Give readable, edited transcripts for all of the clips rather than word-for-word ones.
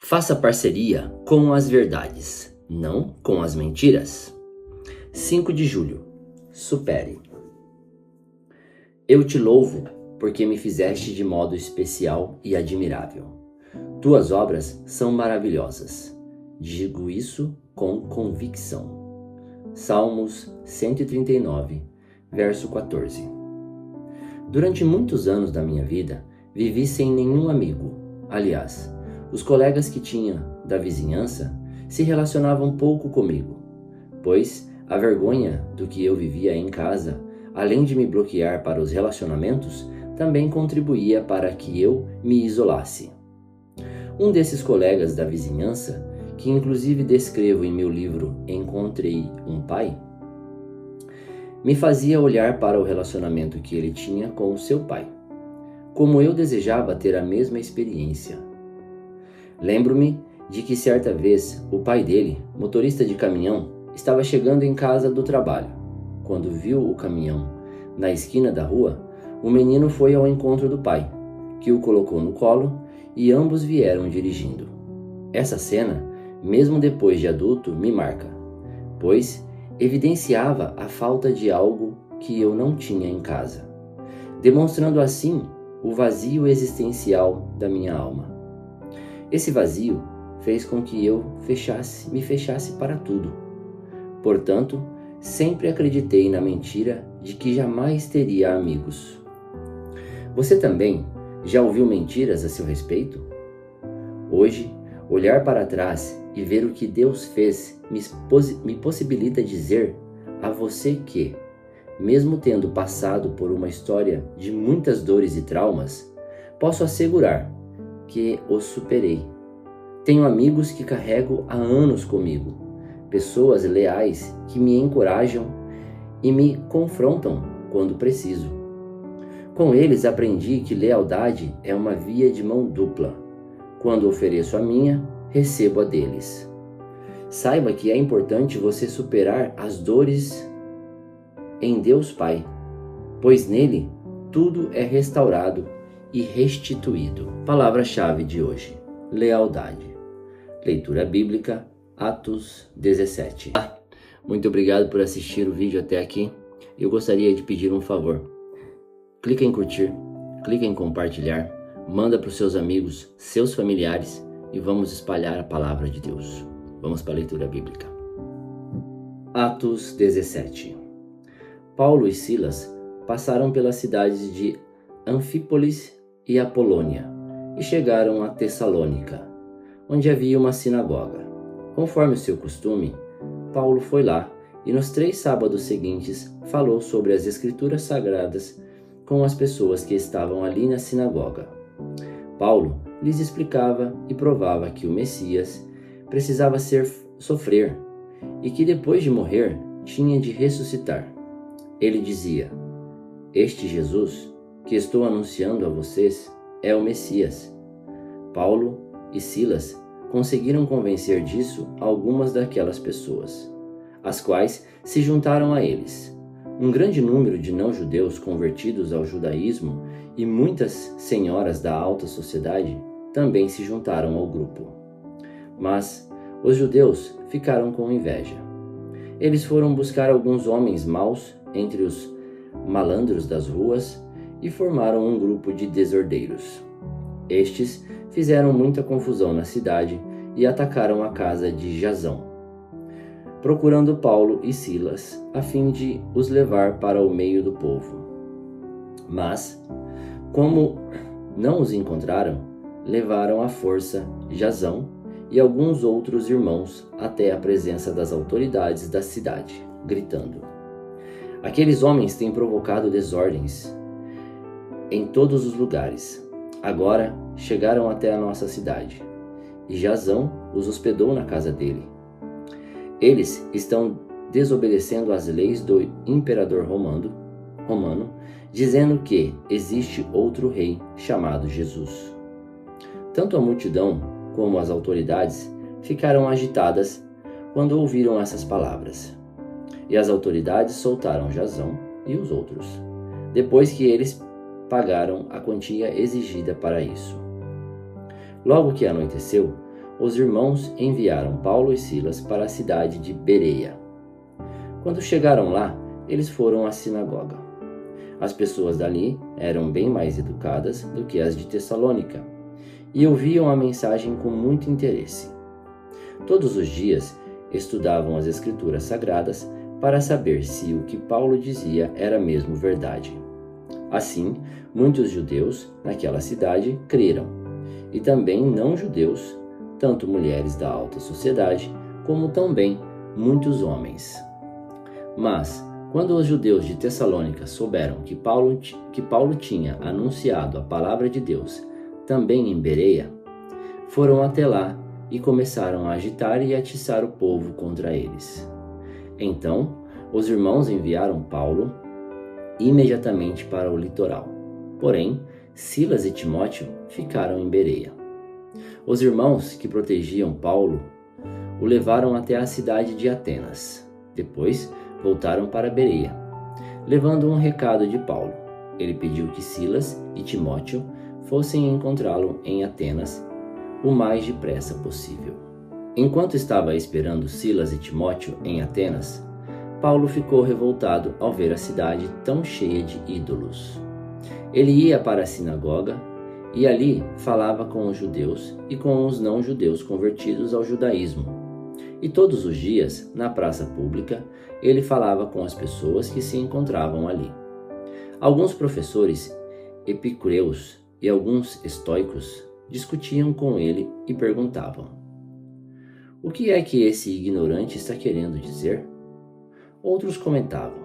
Faça parceria com as verdades, não com as mentiras. 5 de julho. Supere. Eu te louvo, porque me fizeste de modo especial e admirável. Tuas obras são maravilhosas. Digo isso com convicção. Salmos 139, verso 14. Durante muitos anos da minha vida, vivi sem nenhum amigo. Aliás, os colegas que tinha da vizinhança se relacionavam pouco comigo, pois a vergonha do que eu vivia em casa, além de me bloquear para os relacionamentos, também contribuía para que eu me isolasse. Um desses colegas da vizinhança, que inclusive descrevo em meu livro Encontrei um Pai, me fazia olhar para o relacionamento que ele tinha com o seu pai, como eu desejava ter a mesma experiência. Lembro-me de que certa vez o pai dele, motorista de caminhão, estava chegando em casa do trabalho. Quando viu o caminhão na esquina da rua, o menino foi ao encontro do pai, que o colocou no colo e ambos vieram dirigindo. Essa cena, mesmo depois de adulto, me marca, pois evidenciava a falta de algo que eu não tinha em casa, demonstrando assim o vazio existencial da minha alma. Esse vazio fez com que eu me fechasse para tudo. Portanto, sempre acreditei na mentira de que jamais teria amigos. Você também já ouviu mentiras a seu respeito? Hoje, olhar para trás e ver o que Deus fez me possibilita dizer a você que, mesmo tendo passado por uma história de muitas dores e traumas, posso assegurar que os superei. Tenho amigos que carrego há anos comigo, pessoas leais que me encorajam e me confrontam quando preciso. Com eles aprendi que lealdade é uma via de mão dupla. Quando ofereço a minha, recebo a deles. Saiba que é importante você superar as dores em Deus Pai, pois nele tudo é restaurado e restituído. Palavra-chave de hoje: lealdade. Leitura bíblica, Atos 17. Muito obrigado por assistir o vídeo até aqui. Eu gostaria de pedir um favor. Clique em curtir, clique em compartilhar, manda para os seus amigos, seus familiares e vamos espalhar a palavra de Deus. Vamos para a leitura bíblica. Atos 17. Paulo e Silas passaram pelas cidades de Anfípolis e Apolônia e chegaram a Tessalônica, onde havia uma sinagoga. Conforme o seu costume, Paulo foi lá e nos 3 sábados seguintes falou sobre as Escrituras Sagradas com as pessoas que estavam ali na sinagoga. Paulo lhes explicava e provava que o Messias precisava sofrer e que depois de morrer tinha de ressuscitar. Ele dizia: "Este Jesus que estou anunciando a vocês é o Messias." Paulo e Silas conseguiram convencer disso algumas daquelas pessoas, as quais se juntaram a eles. Um grande número de não-judeus convertidos ao judaísmo e muitas senhoras da alta sociedade também se juntaram ao grupo. Mas os judeus ficaram com inveja. Eles foram buscar alguns homens maus entre os malandros das ruas e formaram um grupo de desordeiros. Estes fizeram muita confusão na cidade e atacaram a casa de Jasão, procurando Paulo e Silas a fim de os levar para o meio do povo. Mas, como não os encontraram, levaram à força Jasão e alguns outros irmãos até a presença das autoridades da cidade, gritando: "Aqueles homens têm provocado desordens em todos os lugares. Agora chegaram até a nossa cidade, e Jasão os hospedou na casa dele. Eles estão desobedecendo às leis do imperador romano, dizendo que existe outro rei chamado Jesus." Tanto a multidão como as autoridades ficaram agitadas quando ouviram essas palavras. E as autoridades soltaram Jasão e os outros, depois que eles pagaram a quantia exigida para isso. Logo que anoiteceu, os irmãos enviaram Paulo e Silas para a cidade de Bereia. Quando chegaram lá, eles foram à sinagoga. As pessoas dali eram bem mais educadas do que as de Tessalônica e ouviam a mensagem com muito interesse. Todos os dias estudavam as Escrituras Sagradas para saber se o que Paulo dizia era mesmo verdade. Assim, muitos judeus naquela cidade creram, e também não-judeus, tanto mulheres da alta sociedade, como também muitos homens. Mas, quando os judeus de Tessalônica souberam que Paulo tinha anunciado a palavra de Deus também em Bereia, foram até lá e começaram a agitar e atiçar o povo contra eles. Então, os irmãos enviaram Paulo imediatamente para o litoral. Porém, Silas e Timóteo ficaram em Bereia. Os irmãos que protegiam Paulo o levaram até a cidade de Atenas. Depois, voltaram para Bereia, levando um recado de Paulo. Ele pediu que Silas e Timóteo fossem encontrá-lo em Atenas o mais depressa possível. Enquanto estava esperando Silas e Timóteo em Atenas, Paulo ficou revoltado ao ver a cidade tão cheia de ídolos. Ele ia para a sinagoga e ali falava com os judeus e com os não-judeus convertidos ao judaísmo. E todos os dias, na praça pública, ele falava com as pessoas que se encontravam ali. Alguns professores epicureus e alguns estoicos discutiam com ele e perguntavam: "O que é que esse ignorante está querendo dizer?" Outros comentavam: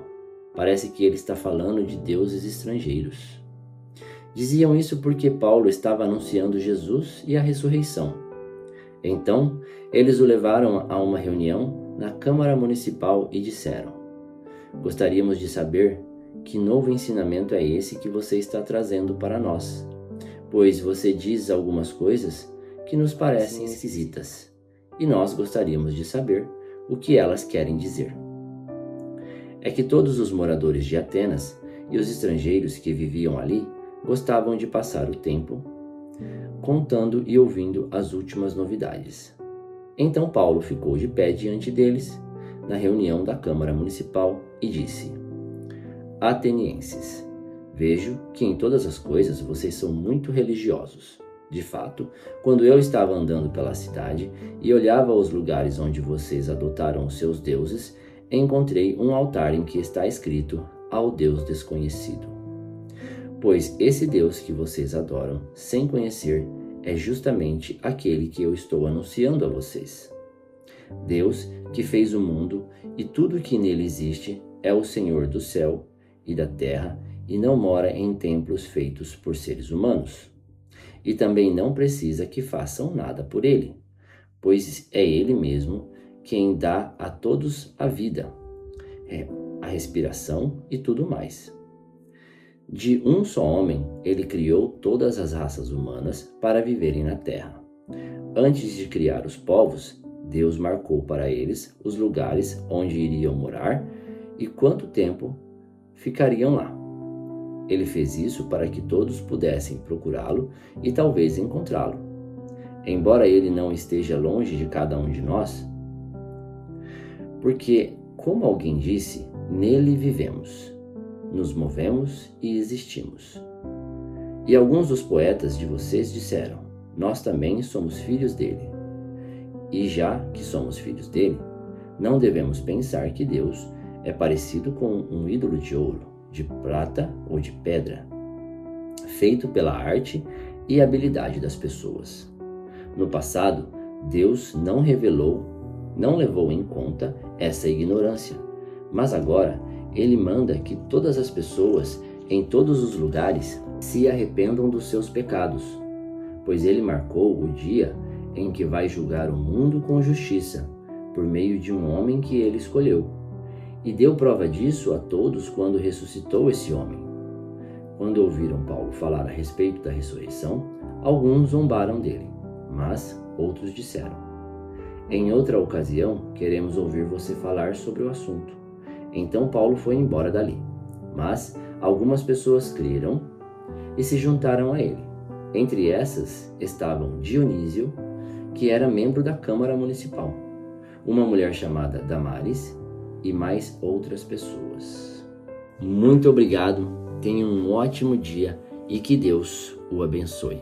"Parece que ele está falando de deuses estrangeiros." Diziam isso porque Paulo estava anunciando Jesus e a ressurreição. Então, eles o levaram a uma reunião na Câmara Municipal e disseram: "Gostaríamos de saber que novo ensinamento é esse que você está trazendo para nós, pois você diz algumas coisas que nos parecem esquisitas, e nós gostaríamos de saber o que elas querem dizer." É que todos os moradores de Atenas e os estrangeiros que viviam ali gostavam de passar o tempo contando e ouvindo as últimas novidades. Então Paulo ficou de pé diante deles, na reunião da Câmara Municipal, e disse: "Atenienses, vejo que em todas as coisas vocês são muito religiosos. De fato, quando eu estava andando pela cidade e olhava os lugares onde vocês adotaram os seus deuses, encontrei um altar em que está escrito: ao Deus desconhecido. Pois esse Deus que vocês adoram sem conhecer é justamente aquele que eu estou anunciando a vocês. Deus que fez o mundo e tudo que nele existe é o Senhor do céu e da terra e não mora em templos feitos por seres humanos. E também não precisa que façam nada por ele, pois é ele mesmo quem dá a todos a vida, a respiração e tudo mais. De um só homem, ele criou todas as raças humanas para viverem na terra. Antes de criar os povos, Deus marcou para eles os lugares onde iriam morar e quanto tempo ficariam lá. Ele fez isso para que todos pudessem procurá-lo e talvez encontrá-lo. Embora ele não esteja longe de cada um de nós, porque, como alguém disse, nele vivemos, nos movemos e existimos. E alguns dos poetas de vocês disseram: nós também somos filhos dele. E já que somos filhos dele, não devemos pensar que Deus é parecido com um ídolo de ouro, de prata ou de pedra, feito pela arte e habilidade das pessoas. No passado, Deus não levou em conta essa ignorância, mas agora Ele manda que todas as pessoas, em todos os lugares, se arrependam dos seus pecados, pois Ele marcou o dia em que vai julgar o mundo com justiça, por meio de um homem que Ele escolheu, e deu prova disso a todos quando ressuscitou esse homem. Quando ouviram Paulo falar a respeito da ressurreição, alguns zombaram dele, mas outros disseram: em outra ocasião, queremos ouvir você falar sobre o assunto. Então Paulo foi embora dali, mas algumas pessoas creram e se juntaram a ele. Entre essas estavam Dionísio, que era membro da Câmara Municipal, uma mulher chamada Damares e mais outras pessoas. Muito obrigado, tenha um ótimo dia e que Deus o abençoe.